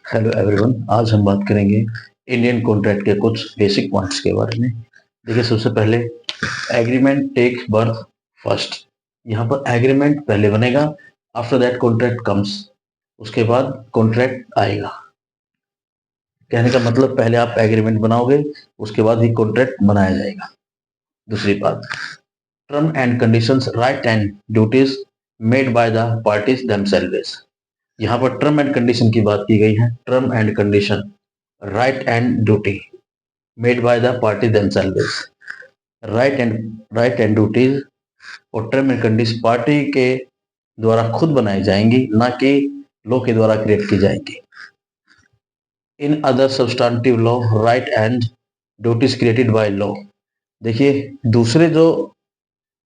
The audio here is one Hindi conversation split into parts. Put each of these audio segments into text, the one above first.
हेलो एवरीवन, आज हम बात करेंगे इंडियन कॉन्ट्रैक्ट के कुछ बेसिक पॉइंट्स के बारे में। देखिए, सबसे पहले एग्रीमेंट टेक्स बर्थ फर्स्ट। यहाँ पर एग्रीमेंट पहले बनेगा, आफ्टर दैट कॉन्ट्रैक्ट कम्स। उसके बाद कॉन्ट्रैक्ट आएगा। कहने का मतलब पहले आप एग्रीमेंट बनाओगे, उसके बाद ही कॉन्ट्रैक्ट बनाया जाएगा। दूसरी बात, term and conditions, right and duties made by the parties themselves. यहाँ पर टर्म एंड कंडीशन की बात की गई है। Term and condition, right and duty made by the party themselves. Right and duties और टर्म एंड कंडीशन पार्टी के द्वारा खुद बनाई जाएंगी, ना कि लॉ के द्वारा क्रिएट की जाएंगी। In other substantive law, right and duties created by law. देखिए, दूसरे जो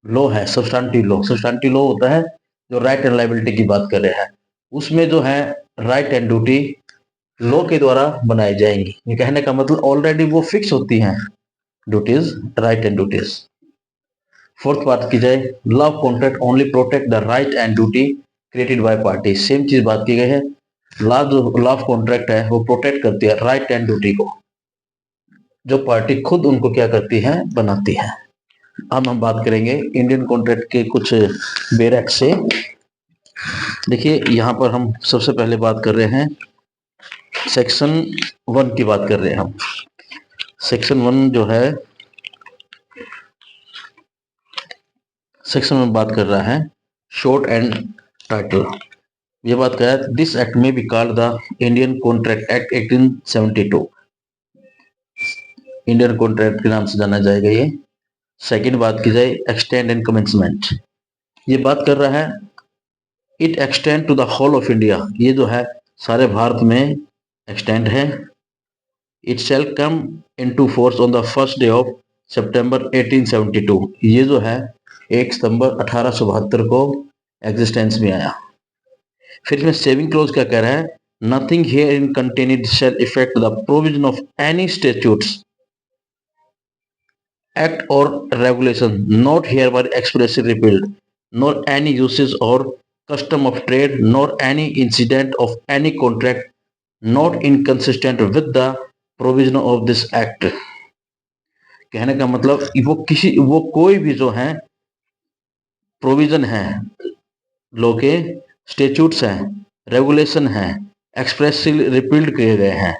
लॉ है, सब्सटेंटिव लॉ होता है जो राइट एंड लायबिलिटी की बात कर रहे हैं। उसमें जो है राइट एंड ड्यूटी लॉ के द्वारा बनाई जाएंगी। ये कहने का मतलब ऑलरेडी वो फिक्स होती हैं duties, right and duties. Fourth बात की जाए, law of contract only protect the right and duty created by party. Same चीज बात की गई है। लॉ ऑफ कॉन्ट्रैक्ट है वो प्रोटेक्ट करती है राइट एंड ड्यूटी को, जो पार्टी खुद उनको क्या करती है, बनाती है। अब हम बात करेंगे इंडियन कॉन्ट्रैक्ट के कुछ बेरेक्ट से। देखिए, यहाँ पर हम सबसे पहले बात कर रहे हैं सेक्शन 1 की बात कर रहे हैं हम। सेक्शन 1 जो है, सेक्शन में बात कर रहा है शॉर्ट एंड टाइटल। ये बात कर रहा है, दिस एक्ट में be called the Indian contract act 1872। Indian contract के नाम से जाना जाएगा ये। सेकंड बात की जाए, एक्सटेंड एंड कमेंसमेंट। ये बात कर रहा है, it extend to the whole of India. ये जो है सारे भारत में एक्सटेंड है। It shall come into force on the first day of September 1872। ये जो है 1 सितंबर 1872 को एग्जिस्टेंस में आया। फिर इसमें सेविंग क्लोज क्या कह रहा है, nothing herein contained shall affect the provision of any statutes, act or regulation not hereby expressly repealed, nor any usage or custom of trade, nor any incident of any contract not inconsistent with the provision of this act। कहने का मतलब वो कोई भी जो है प्रोविजन है, लॉ के स्टेट्यूट्स हैं, रेगुलेशन हैं, एक्सप्रेसली रिपील्ड किए गए हैं।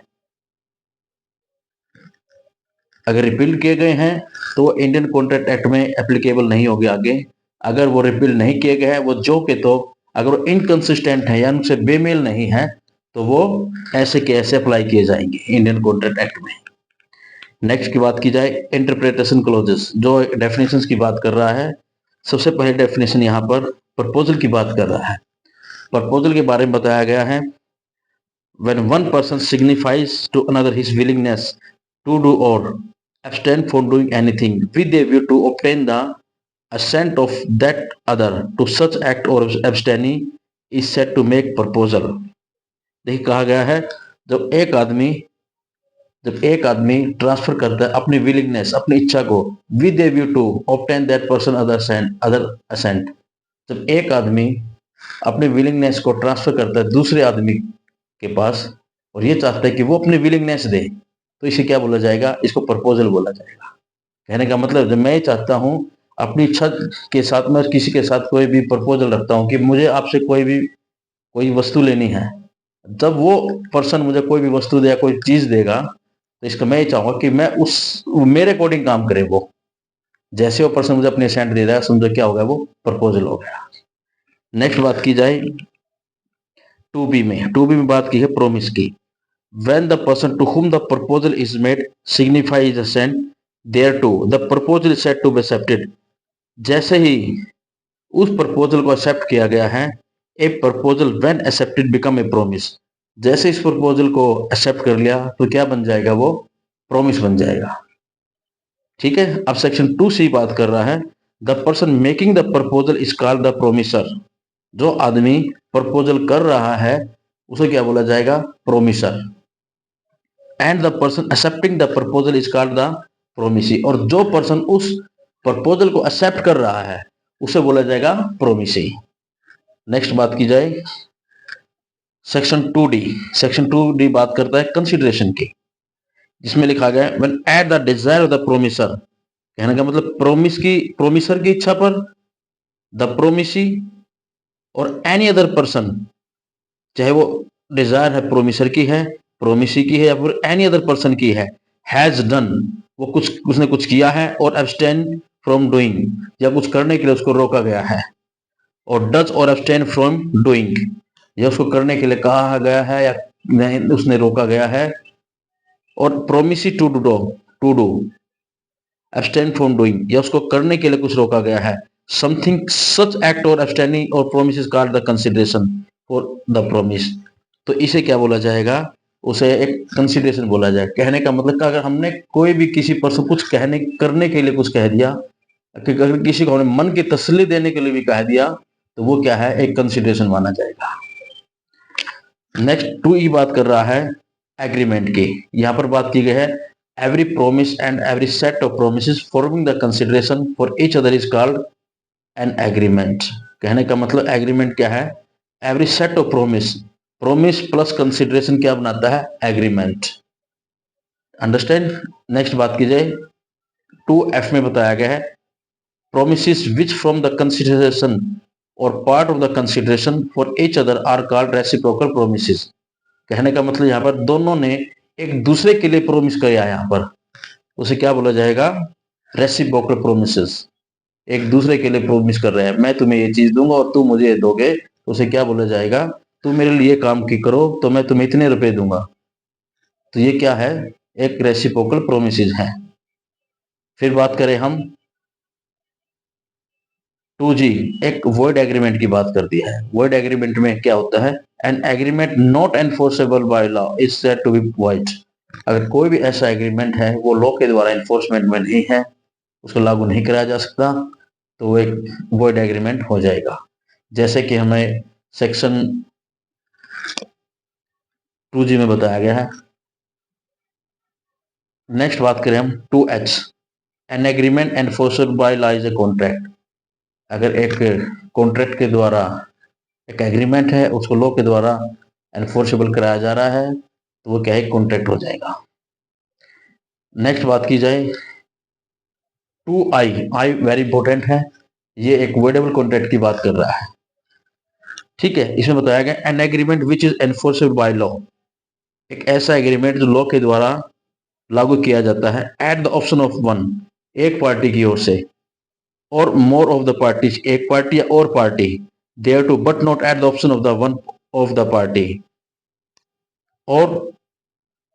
अगर रिपील्ड किए गए हैं तो वो इंडियन कॉन्ट्रैक्ट एक्ट में एप्लीकेबल नहीं होगी आगे। अगर वो रिपील नहीं किए गए हैं, वो जो के तो अगर वो इनकंसिस्टेंट है या उनसे बेमेल नहीं है, तो वो ऐसे के ऐसे अप्लाई किए जाएंगे इंडियन कॉन्ट्रैक्ट एक्ट में। नेक्स्ट की बात की जाए, इंटरप्रिटेशन क्लोजेस, जो डेफिनेशंस की बात कर रहा है। सबसे पहले डेफिनेशन यहाँ पर प्रपोजल की बात कर रहा है। प्रपोजल के बारे में बताया गया है, when one person signifies to another his willingness to do or abstain from doing anything with a view to obtain the assent of that other to such act or abstaining is said to make proposal। देखिए, कहा गया है, जब एक आदमी ट्रांसफर करता है अपनी विलिंगनेस, अपनी इच्छा को, with a view to obtain that person other assent. जब एक आदमी अपनी विलिंगनेस को ट्रांसफर करता है दूसरे आदमी के पास और ये चाहता है कि वो अपनी विलिंगनेस दे, तो इसे क्या बोला जाएगा, इसको प्रपोजल बोला जाएगा। कहने का मतलब, जब मैं ये चाहता हूँ अपनी इच्छा के साथ, मैं किसी के साथ कोई भी प्रपोजल रखता हूँ कि मुझे आपसे कोई वस्तु लेनी है, जब वो पर्सन मुझे कोई भी वस्तु दे या कोई चीज देगा, तो इसका मैं ये चाहूंगा कि मैं मेरे अकॉर्डिंग काम करे। वो जैसे वो पर्सन मुझे अपने असेंट दे रहा है, समझो क्या होगा, वो प्रपोजल हो गया। नेक्स्ट बात की जाए 2B में। 2B में बात की है प्रोमिस की। When the person to whom the proposal is made signifies assent thereto, the proposal is said to be accepted। जैसे ही उस प्रपोजल को एक्सेप्ट किया गया है, ए proposal when accepted become a promise. जैसे इस प्रपोजल को एक्सेप्ट कर लिया तो क्या बन जाएगा, वो प्रोमिस बन जाएगा। ठीक है। अब सेक्शन 2C बात कर रहा है, the person making the proposal is called the promisor. जो आदमी प्रपोजल कर रहा है उसे क्या बोला जाएगा, promisor. And the person accepting the proposal is called the promisee. और जो पर्सन उस प्रपोजल को एक्सेप्ट कर रहा है उसे बोला जाएगा प्रोमिसी। नेक्स्ट बात की जाए सेक्शन 2D बात करता है कंसिडरेशन की, जिसमें लिखा गया है when at the desire of the promisor, कहने का मतलब प्रोमिसर की इच्छा पर, द प्रोमिसी और एनी अदर पर्सन, चाहे वो डिजायर है प्रोमिसर की है, प्रोमिसी की है या फिर एनी अदर पर्सन की है, हैज डन, वो उसने कुछ किया है, और एब्सटेन फ्रॉम डूइंग, या कुछ करने के लिए उसको रोका गया है, और डज और एब्सटेन फ्रॉम डूइंग, या उसको करने के लिए कहा गया है या नहीं उसने रोका गया है, और promisee to do abstain from doing, या उसको करने के लिए कुछ रोका गया है, something such act or abstaining or promise is called the consideration for the promise. तो इसे क्या बोला जाएगा, उसे एक कंसिडरेशन बोला जाए। कहने का मतलब अगर हमने कोई भी किसी पर्सन कुछ करने के लिए कुछ कह दिया, अगर किसी को हमने मन की तसल्ली देने के लिए भी कह दिया, तो वो क्या है, एक कंसिडरेशन माना जाएगा। नेक्स्ट 2E बात कर रहा है एग्रीमेंट की। यहां पर बात की गई है every promise and every set of promises forming the consideration for each other is called an agreement। कहने का मतलब एग्रीमेंट क्या है, every set of promise plus consideration क्या बनाता है, एग्रीमेंट। अंडरस्टैंड। नेक्स्ट बात की जाए 2F में बताया गया है promises which from the consideration or part of the consideration for each other are called reciprocal promises। कहने का मतलब यहाँ पर दोनों ने एक दूसरे के लिए प्रोमिस किया है, यहाँ पर उसे क्या बोला जाएगा, रेसिप्रोकल प्रोमिसेस। एक दूसरे के लिए प्रोमिस कर रहे हैं, मैं तुम्हें ये चीज दूंगा और तुम मुझे ये दोगे, तो उसे क्या बोला जाएगा, तुम मेरे लिए काम की करो तो मैं तुम्हें इतने रुपए दूंगा। तो ये क्या है, एक रेसिप्रोकल प्रोमिसेस है। फिर बात करें हम 2G, एक वॉइड एग्रीमेंट की बात करती है। वॉइड एग्रीमेंट में क्या होता है, an agreement not enforceable by law is said to be void. अगर कोई भी ऐसा एग्रीमेंट है वो लॉ के द्वारा एनफोर्समेंट में नहीं है, उसको लागू नहीं कराया जा सकता, तो वो एक वॉइड एग्रीमेंट हो जाएगा। जैसे कि हमें सेक्शन 2G में बताया गया है। नेक्स्ट बात करें हम 2H, an agreement enforced by law is a contract. अगर एक कॉन्ट्रैक्ट के द्वारा एक एग्रीमेंट है, उसको लॉ के द्वारा एनफोर्सेबल कराया जा रहा है, तो वो क्या है, कॉन्ट्रैक्ट हो जाएगा। नेक्स्ट बात की जाए 2I वेरी इंपॉर्टेंट है, ये एक वॉइडेबल कॉन्ट्रैक्ट की बात कर रहा है। ठीक है, इसमें बताया गया an agreement which is enforceable by law, एक ऐसा एग्रीमेंट जो लॉ के द्वारा लागू किया जाता है, at the option of one, एक पार्टी की ओर से, or more of the parties, एक पार्टी या और party, thereto but not at the option of the one of the party, or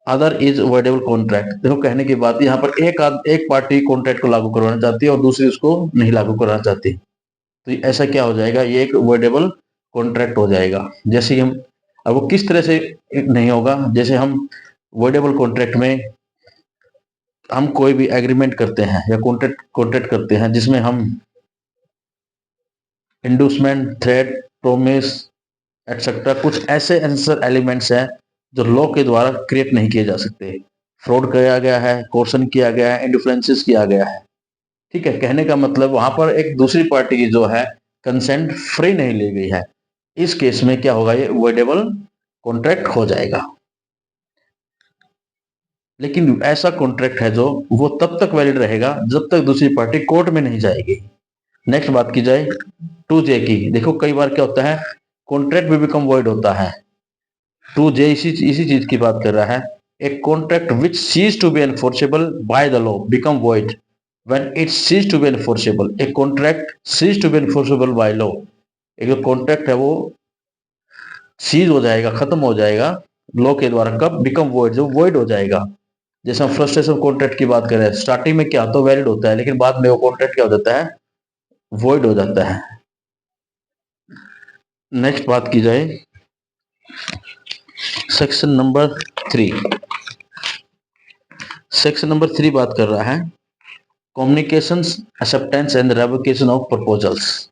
other is voidable contract. देखो कहने की बात, यहाँ पर एक पार्टी कॉन्ट्रैक्ट को लागू करवाना चाहती है और दूसरी उसको नहीं लागू कराना चाहती, तो ऐसा क्या हो जाएगा, ये एक वॉइडेबल कॉन्ट्रैक्ट हो जाएगा। जैसे हम, अब वो किस तरह से नहीं होगा, जैसे हम वॉइडेबल कॉन्ट्रैक्ट में हम कोई भी एग्रीमेंट करते हैं या कॉन्ट्रैक्ट करते हैं जिसमें हम इंडूसमेंट, थ्रेट, प्रोमिस एटसेट्रा, कुछ ऐसे आंसर एलिमेंट्स हैं जो लॉ के द्वारा क्रिएट नहीं किए जा सकते। फ्रॉड किया गया है, कोर्सन किया गया है, इंडिफ्रेंसेस किया गया है। ठीक है, कहने का मतलब वहां पर एक दूसरी पार्टी की जो है कंसेंट फ्री नहीं ली गई है, इस केस में क्या होगा, ये वॉइडेबल कॉन्ट्रैक्ट हो जाएगा। लेकिन ऐसा कॉन्ट्रैक्ट है जो वो तब तक वैलिड रहेगा जब तक दूसरी पार्टी कोर्ट में नहीं जाएगी। नेक्स्ट बात की जाए 2J की। देखो कई बार क्या होता है, कॉन्ट्रैक्ट भी बिकम वॉइड होता है। 2J इसी चीज की बात कर रहा है, एक contract which cease to be enforceable by the law become void when it cease to be enforceable. एक contract cease to be enforceable by law, एक जो कॉन्ट्रैक्ट है वो सीज हो जाएगा, खत्म हो जाएगा लॉ के द्वारा, कब, बिकम वॉइड, जो वॉइड हो जाएगा। जैसे हम फ्रस्ट्रेशन कॉन्ट्रैक्ट की बात करें, स्टार्टिंग में क्या तो वैलिड होता है, लेकिन बाद में वो कॉन्ट्रैक्ट क्या हो जाता है, वॉइड हो जाता है। नेक्स्ट बात की जाए सेक्शन नंबर 3। सेक्शन नंबर 3 बात कर रहा है communications, acceptance and revocation of proposals.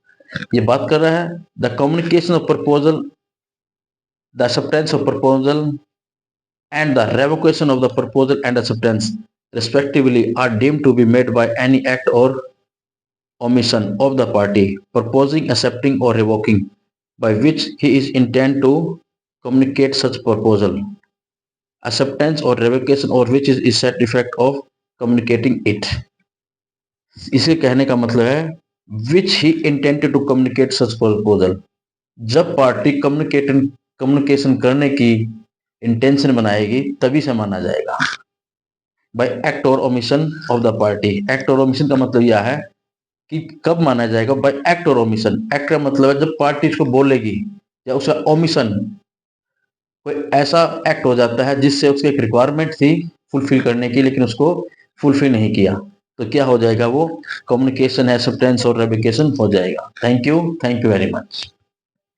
ये बात कर रहा है the communication of proposal, the acceptance of proposal and the revocation of the proposal and acceptance respectively are deemed to be made by any act or omission of the party proposing, accepting or revoking by which he is intend to communicate such proposal, acceptance or revocation or which is set effect of communicating it। इसे कहने का मतलब है which he intended to communicate such proposal। जब पार्टी कम्युनिकेशन करने की इंटेंशन बनाएगी तभी से माना जाएगा। बाय एक्ट और omission of the party. Act और ओमिशन का मतलब यह है कि कब माना जाएगा, बाय एक्ट और ओमिशन। एक्ट का मतलब है जब पार्टी इसको बोलेगी, या उसका ओमिशन कोई ऐसा एक्ट हो जाता है जिससे उसकी एक रिक्वायरमेंट थी फुलफिल करने की लेकिन उसको फुलफिल नहीं किया, तो क्या हो जाएगा, वो कम्युनिकेशन, एक्सेप्टेंस और रेवोकेशन हो जाएगा। Thank you very much.